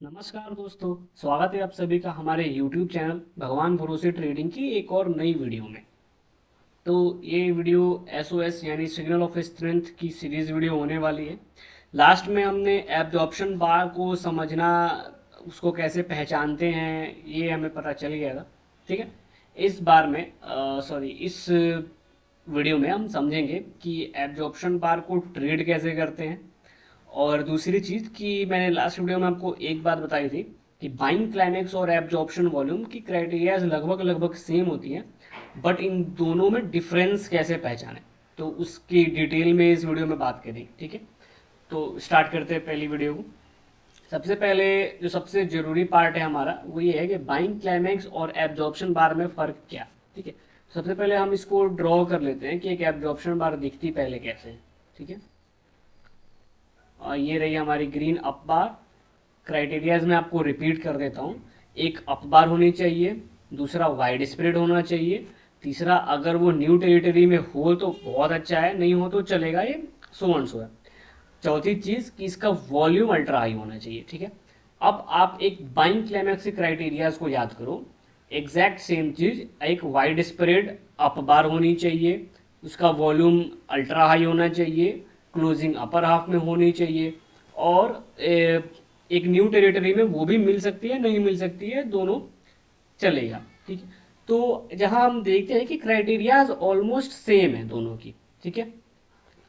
नमस्कार दोस्तों। स्वागत है आप सभी का हमारे YouTube चैनल भगवान भरोसे ट्रेडिंग की एक और नई वीडियो में। तो ये वीडियो SOS यानी सिग्नल ऑफ स्ट्रेंथ की सीरीज वीडियो होने वाली है। लास्ट में हमने एब्जॉर्प्शन बार को समझना, उसको कैसे पहचानते हैं, ये हमें पता चल गया था। ठीक है। इस बार में इस वीडियो में हम समझेंगे कि एब्जॉर्प्शन बार को ट्रेड कैसे करते हैं। और दूसरी चीज कि मैंने लास्ट वीडियो में आपको एक बात बताई थी कि बाइंग क्लाइमेक्स और एब्जॉर्प्शन वॉल्यूम की क्राइटेरियाज लगभग लगभग सेम होती हैं, बट इन दोनों में डिफरेंस कैसे पहचाने, तो उसकी डिटेल में इस वीडियो में बात करेंगे। ठीक है। तो स्टार्ट करते हैं पहली वीडियो को। सबसे पहले जो सबसे जरूरी पार्ट है हमारा वो ये है कि बाइंग क्लाइमेक्स और एब्जॉर्प्शन बार में फ़र्क क्या। ठीक है। सबसे पहले हम इसको ड्रॉ कर लेते हैं कि एक एब्जॉर्प्शन बार दिखती पहले कैसे है। ठीक है। और ये रही हमारी ग्रीन अप बार। क्राइटेरियाज में आपको रिपीट कर देता हूँ। एक अप बार होनी चाहिए, दूसरा वाइड स्प्रेड होना चाहिए, तीसरा अगर वो न्यू टेरिटरी में हो तो बहुत अच्छा है, नहीं हो तो चलेगा, ये सो एंड सो है। चौथी चीज कि इसका वॉल्यूम अल्ट्रा हाई होना चाहिए। ठीक है। अब आप एक बाइंग क्लाइमैक्स के क्राइटेरियाज को याद करो। एग्जैक्ट सेम चीज, एक वाइड स्प्रेड अप बार होनी चाहिए, उसका वॉल्यूम अल्ट्रा हाई होना चाहिए, क्लोजिंग अपर हाफ में होनी चाहिए, और एक न्यू टेरिटरी में वो भी मिल सकती है, नहीं मिल सकती है, दोनों चलेगा। ठीक है। तो जहां हम देखते हैं कि क्राइटेरियाज ऑलमोस्ट सेम है दोनों की। ठीक है।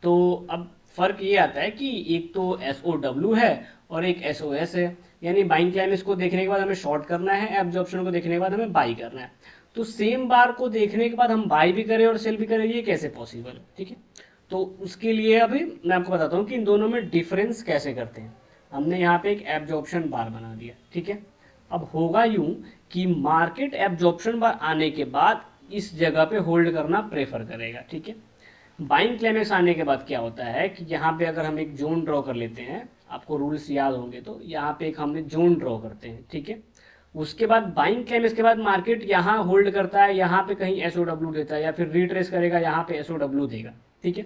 तो अब फर्क ये आता है कि एक तो SOW है और एक SOS है। यानी बाइंग क्लाइमेक्स को देखने के बाद हमें शॉर्ट करना है, एब्जॉर्प्शन को देखने के बाद हमें बाई करना है। तो सेम बार को देखने के बाद हम बाई भी करें और सेल भी करें, ये कैसे पॉसिबल है। ठीक है। तो उसके लिए अभी मैं आपको बताता हूँ कि इन दोनों में डिफरेंस कैसे करते हैं। हमने यहाँ पे एक एब्जॉर्प्शन बार बना दिया। ठीक है। अब होगा यूं कि मार्केट एब्जॉर्प्शन बार आने के बाद इस जगह पे होल्ड करना प्रेफर करेगा। ठीक है। बाइंग क्लाइमेक्स आने के बाद क्या होता है कि यहाँ पे अगर हम एक जोन ड्रॉ कर लेते हैं, आपको रूल्स याद होंगे, तो यहाँ पे एक हमने जोन ड्रॉ करते हैं। ठीक है। उसके बाद बाइंग क्लाइमेक्स के बाद मार्केट यहाँ होल्ड करता है, यहाँ पे कहीं SOW देता है या फिर रिट्रेस करेगा, यहाँ पे SOW देगा। ठीक है।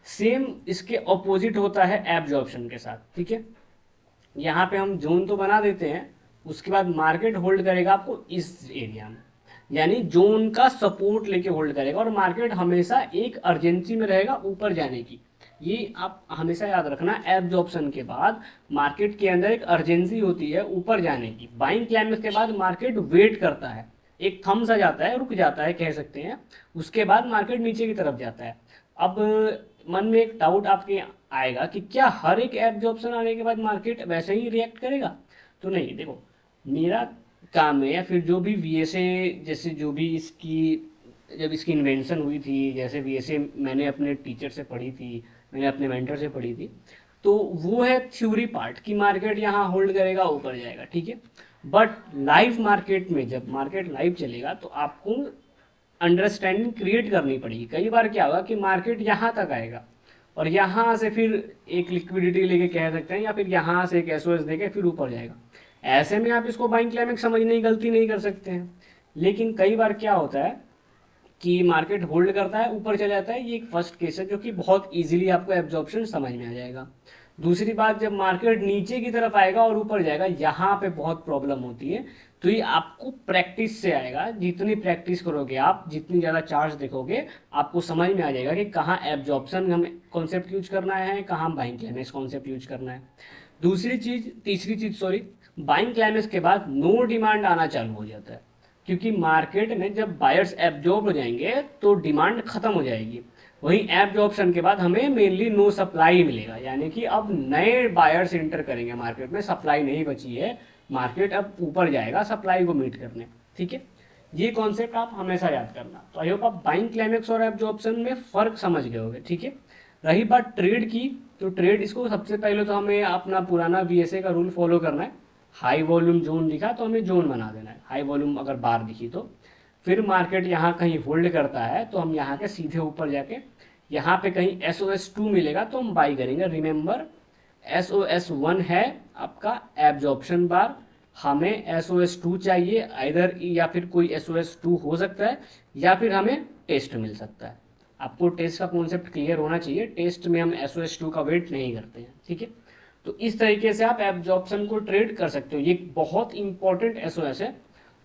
सेम इसके ऑपोजिट होता है एब्जॉर्प्शन के साथ। ठीक है। यहाँ पे हम जोन तो बना देते हैं, उसके बाद मार्केट होल्ड करेगा आपको इस एरिया में, यानी जोन का सपोर्ट लेके होल्ड करेगा, और मार्केट हमेशा एक अर्जेंसी में रहेगा ऊपर जाने की। ये आप हमेशा याद रखना, एब्जॉर्प्शन के बाद मार्केट के अंदर एक अर्जेंसी होती है ऊपर जाने की। बाइंग क्लाइमेक्स के बाद मार्केट वेट करता है, एक थम सा जाता है, रुक जाता है कह सकते हैं, उसके बाद मार्केट नीचे की तरफ जाता है। अब मन में एक डाउट आपके आएगा कि क्या हर एक एब्जॉर्प्शन आने के बाद मार्केट वैसे ही रिएक्ट करेगा। तो नहीं, देखो, मेरा काम है या फिर जो भी VSA, जैसे जो भी इसकी, जब इसकी इन्वेंशन हुई थी, जैसे VSA मैंने अपने टीचर से पढ़ी थी, मैंने अपने मेंटर से पढ़ी थी, तो वो है थ्योरी पार्ट कि मार्केट यहाँ होल्ड करेगा, ऊपर जाएगा। ठीक है। बट लाइव मार्केट में जब मार्केट लाइव चलेगा तो आपको अंडरस्टैंडिंग क्रिएट करनी पड़ेगी। कई बार क्या होगा कि मार्केट यहाँ तक आएगा और यहाँ से फिर एक लिक्विडिटी लेके कह सकते हैं, या फिर यहाँ से एक SOS देके फिर ऊपर जाएगा। ऐसे में आप इसको बाइंग क्लाइमेक्स समझने की गलती नहीं कर सकते हैं। लेकिन कई बार क्या होता है कि मार्केट होल्ड करता है, ऊपर चला जाता है, ये एक फर्स्ट केस है जो कि बहुत इजीली आपको एब्जॉर्प्शन समझ में आ जाएगा। दूसरी बात, जब मार्केट नीचे की तरफ आएगा और ऊपर जाएगा, यहाँ पे बहुत प्रॉब्लम होती है। तो ये आपको प्रैक्टिस से आएगा, जितनी प्रैक्टिस करोगे आप, जितनी ज़्यादा चार्ट्स देखोगे, आपको समझ में आ जाएगा कि कहाँ एब्जॉर्प्शन हमें कॉन्सेप्ट यूज करना है, कहाँ बाइंग क्लाइमेक्स कॉन्सेप्ट यूज करना है। तीसरी चीज बाइंग क्लाइमेक्स के बाद नो डिमांड आना चालू हो जाता है, क्योंकि मार्केट में जब बायर्स एब्जॉर्ब हो जाएंगे तो डिमांड खत्म हो जाएगी। वहीं एब्जॉर्प्शन के बाद हमें मेनली नो सप्लाई मिलेगा, यानी कि अब नए बायर्स इंटर करेंगे मार्केट में, सप्लाई नहीं बची है, मार्केट अब ऊपर जाएगा सप्लाई को मीट करने। ठीक है। ये कॉन्सेप्ट आप हमेशा याद करना। तो आई होप आप बाइंग क्लाइमेक्स और एब्जॉर्प्शन में फर्क समझ गए होंगे। ठीक है। रही बात ट्रेड की, तो ट्रेड, इसको सबसे पहले तो हमें अपना पुराना VSA का रूल फॉलो करना है। हाई वॉल्यूम जोन दिखा तो हमें जोन बना देना है, हाई वॉल्यूम अगर बार दिखी तो। फिर मार्केट यहाँ कहीं होल्ड करता है तो हम यहाँ के सीधे ऊपर जाके यहाँ पे कहीं SOS2 मिलेगा तो हम बाई करेंगे। रिमेंबर, SOS1 है आपका एब्जॉर्प्शन बार, हमें SOS2 चाहिए इधर, या फिर कोई SOS2 हो सकता है, या फिर हमें टेस्ट मिल सकता है। आपको टेस्ट का कॉन्सेप्ट क्लियर होना चाहिए, टेस्ट में हम SOS2 का वेट नहीं करते हैं। ठीक है। तो इस तरीके से आप एब्जॉर्प्शन को ट्रेड कर सकते हो। ये बहुत इंपॉर्टेंट एसओएस है,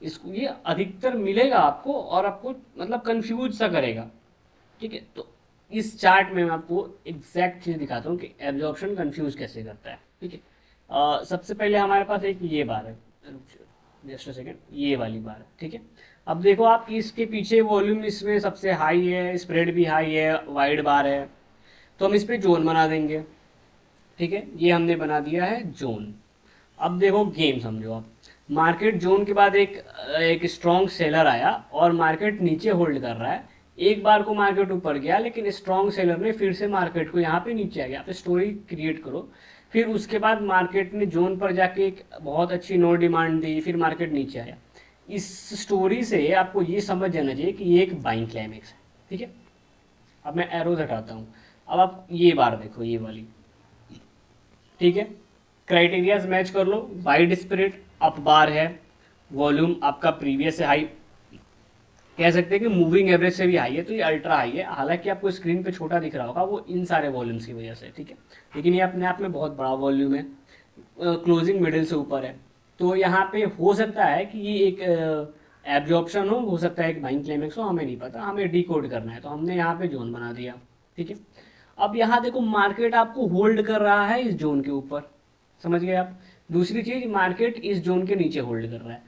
इसको ये अधिकतर मिलेगा आपको और आपको मतलब कंफ्यूज सा करेगा। ठीक है, तो इस चार्ट में मैं आपको एग्जैक्ट चीज दिखाता हूँ कि एब्जॉर्प्शन कंफ्यूज कैसे करता है। ठीक है, सबसे पहले हमारे पास एक ये बार है, जस्ट सेकेंड, ये वाली बार है। ठीक है, अब देखो आप इसके पीछे वॉल्यूम इसमें सबसे हाई है, स्प्रेड भी हाई है, वाइड बार है, तो हम इस पे जोन बना देंगे। ठीक है, ये हमने बना दिया है जोन। अब देखो गेम समझो आप, मार्केट जोन के बाद एक एक स्ट्रॉन्ग सेलर आया और मार्केट नीचे होल्ड कर रहा है। एक बार को मार्केट ऊपर गया लेकिन स्ट्रॉन्ग सेलर ने फिर से मार्केट को यहाँ पे नीचे आ गया। आप स्टोरी क्रिएट करो, फिर उसके बाद मार्केट ने जोन पर जाके एक बहुत अच्छी नो डिमांड दी, फिर मार्केट नीचे आया। इस स्टोरी से आपको ये समझ जाना चाहिए कि ये एक बाइंग क्लाइमेक्स है। ठीक है, अब मैं एरोज हटाता हूँ। अब आप ये बार देखो, ये वाली। ठीक है, क्राइटेरियाज मैच कर लो, वाइड स्प्रेड, अप बार है, वॉल्यूम आपका प्रीवियस से हाई, कह सकते हैं कि मूविंग एवरेज से भी हाई है, तो ये अल्ट्रा हाई है। हालांकि आपको स्क्रीन पे छोटा दिख रहा होगा, वो इन सारे वॉल्यूम्स की वजह से। ठीक है, लेकिन ये अपने आप में बहुत बड़ा वॉल्यूम है, क्लोजिंग मिडिल से ऊपर है। तो यहाँ पे हो सकता है कि ये एक एब्जॉर्प्शन हो सकता है एक बाइंग क्लाइमेक्स हो, हमें नहीं पता, हमें डिकोड करना है, तो हमने यहाँ पे जोन बना दिया। ठीक है, अब यहाँ देखो मार्केट आपको होल्ड कर रहा है इस जोन के ऊपर, समझ गए आप। दूसरी चीज, मार्केट इस जोन के नीचे होल्ड कर रहा है,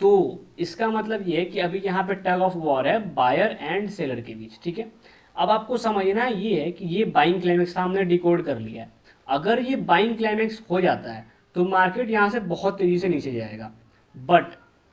तो इसका मतलब ये है कि अभी यहाँ पे टग ऑफ वॉर है बायर एंड सेलर के बीच। ठीक है, अब आपको समझना ये है कि ये बाइंग क्लाइमेक्स हमने डिकोड कर लिया है। अगर ये बाइंग क्लाइमेक्स हो जाता है तो मार्केट यहाँ से बहुत तेजी से नीचे जाएगा, बट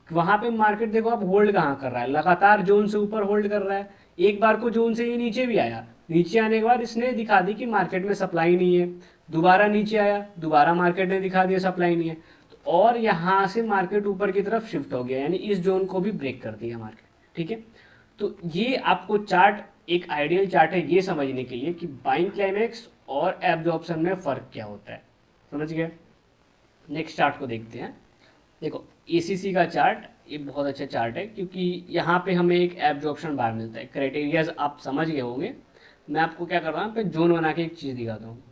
वहां पे मार्केट देखो आप होल्ड कहाँ कर रहा है, लगातार जोन से ऊपर होल्ड कर रहा है। एक बार को जोन से ये नीचे भी आया, नीचे आने के बाद इसने दिखा दी कि मार्केट में सप्लाई नहीं है, दोबारा नीचे आया, दोबारा मार्केट ने दिखा दिया सप्लाई नहीं है, तो और यहाँ से मार्केट ऊपर की तरफ शिफ्ट हो गया, यानी इस जोन को भी ब्रेक कर दिया मार्केट। ठीक है, तो ये आपको चार्ट एक आइडियल चार्ट है ये समझने के लिए कि बाइंग क्लाइमेक्स और एब्जॉर्प्शन में फर्क क्या होता है। समझ गए, नेक्स्ट चार्ट को देखते हैं। देखो एसीसी का चार्ट ये बहुत अच्छा चार्ट है, क्योंकि यहाँ पे हमें एक एब्जॉर्प्शन बार मिलता है। क्राइटेरियाज आप समझ गए होंगे, मैं आपको क्या कर रहा हूँ पे जोन बना के एक चीज़ दिखाता हूँ।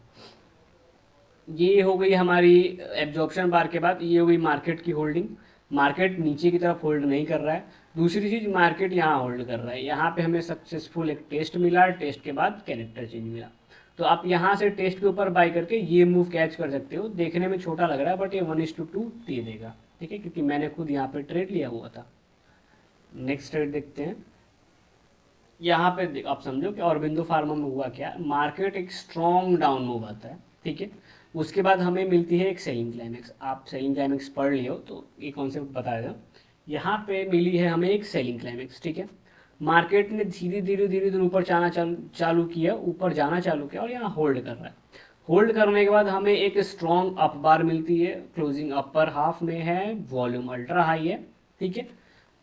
ये हो गई हमारी एब्जॉर्प्शन बार के बाद, ये हो गई मार्केट की होल्डिंग। मार्केट नीचे की तरफ होल्ड नहीं कर रहा है। दूसरी चीज़, मार्केट यहाँ होल्ड कर रहा है, यहाँ पे हमें सक्सेसफुल एक टेस्ट मिला, टेस्ट के बाद कैरेक्टर चेंज मिला। तो आप यहाँ से टेस्ट के ऊपर बाई करके ये मूव कैच कर सकते हो। देखने में छोटा लग रहा है बट ये 1:2 दे देगा। ठीक है, क्योंकि मैंने खुद यहाँ पे ट्रेड लिया हुआ था। नेक्स्ट ट्रेड देखते हैं। यहाँ पे आप समझो कि ऑरबिंदो फार्मा में हुआ क्या, मार्केट एक स्ट्रॉन्ग डाउन मूव आता है। ठीक है, उसके बाद हमें मिलती है एक सेलिंग क्लाइमेक्स। आप सेलिंग क्लाइमेक्स पढ़ लियो तो ये कॉन्सेप्ट बता दें। यहाँ पे मिली है हमें एक सेलिंग क्लाइमेक्स। ठीक है, मार्केट ने धीरे धीरे धीरे धीरे ऊपर जाना चालू किया, ऊपर जाना चालू किया और यहाँ होल्ड कर रहा है। होल्ड करने के बाद हमें एक स्ट्रॉन्ग अप बार मिलती है, क्लोजिंग अपर हाफ में है, वॉल्यूम अल्ट्रा हाई है। ठीक है,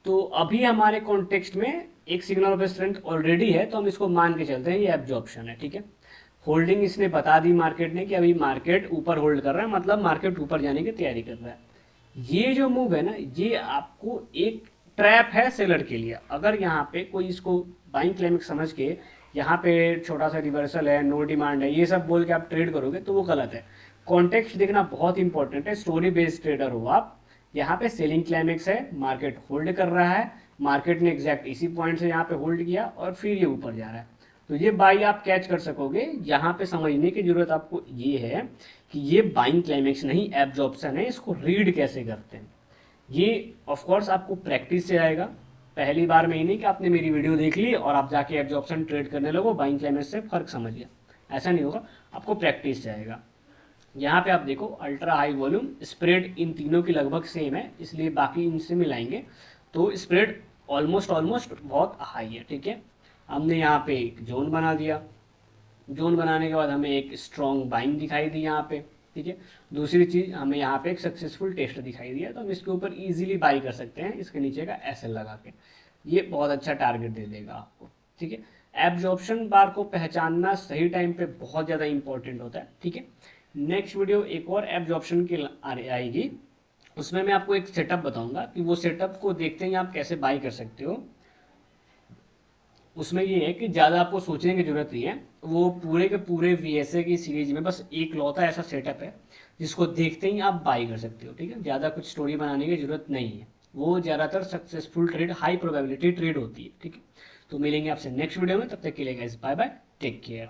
तो अभी हमारे कॉन्टेक्स्ट में एक सिग्नल ऑफ स्ट्रेंथ ऑलरेडी है, तो हम इसको मान के चलते हैं ये एब्जॉर्प्शन है। ठीक है, होल्डिंग इसने बता दी मार्केट ने कि अभी मार्केट ऊपर होल्ड कर रहा है, मतलब मार्केट ऊपर जाने की तैयारी कर रहा है। ये जो मूव है ना, ये आपको एक ट्रैप है सेलर के लिए। अगर यहाँ पे कोई इसको बाइंग क्लाइमेक्स समझ के यहाँ पे छोटा सा रिवर्सल है, नो डिमांड है, ये सब बोल के आप ट्रेड करोगे तो वो गलत है। कॉन्टेक्स्ट देखना बहुत इंपॉर्टेंट है। स्टोरी बेस्ड ट्रेडर हो आप, यहाँ पे सेलिंग क्लाइमेक्स है, मार्केट होल्ड कर रहा है, मार्केट ने एग्जैक्ट इसी पॉइंट से यहाँ पे होल्ड किया और फिर ये ऊपर जा रहा है, तो ये बाई आप कैच कर सकोगे। यहाँ पे समझने की जरूरत आपको ये है कि ये बाइंग क्लाइमेक्स नहीं एब्जॉर्प्शन है, इसको रीड कैसे करते हैं। ये ऑफ कोर्स आपको प्रैक्टिस से आएगा, पहली बार में ही नहीं कि आपने मेरी वीडियो देख ली और आप जाके एब्जॉर्प्शन ट्रेड करने लगो, बाइंग क्लाइमेक्स से फर्क समझ लिया, ऐसा नहीं होगा, आपको प्रैक्टिस से आएगा। यहाँ पे आप देखो ultra high volume, spread in तीनों की लगभग सेम है, इसलिए बाकी इनसे मिलाएंगे तो स्प्रेड ऑलमोस्ट ऑलमोस्ट बहुत हाई है। ठीक है, हमने यहाँ पे एक जोन बना दिया, जोन बनाने के बाद हमें एक स्ट्रॉन्ग बाइंग दिखाई दी यहाँ पे। ठीक है, दूसरी चीज हमें यहाँ पे एक सक्सेसफुल टेस्ट दिखाई दिया, तो हम इसके ऊपर इजीली बाई कर सकते हैं इसके नीचे का एसएल लगा के, ये बहुत अच्छा टारगेट दे देगा आपको। ठीक है, एब्जॉर्प्शन बार को पहचानना सही टाइम पे बहुत ज़्यादा इंपॉर्टेंट होता है। ठीक है, नेक्स्ट वीडियो एक और एब्जॉर्प्शन की आएगी, उसमें मैं आपको एक सेटअप बताऊंगा कि वो सेटअप को देखते ही आप कैसे बाई कर सकते हो। उसमें ये है कि ज़्यादा आपको सोचने की जरूरत नहीं है, वो पूरे के पूरे वीएसए की सीरीज में बस एक लौता ऐसा सेटअप है जिसको देखते ही आप बाई कर सकते हो। ठीक है, ज़्यादा कुछ स्टोरी बनाने की जरूरत नहीं है, वो ज़्यादातर successful trade, high probability trade होती है। ठीक है, तो मिलेंगे आपसे नेक्स्ट वीडियो में, तब तक के लिए guys bye bye, take care.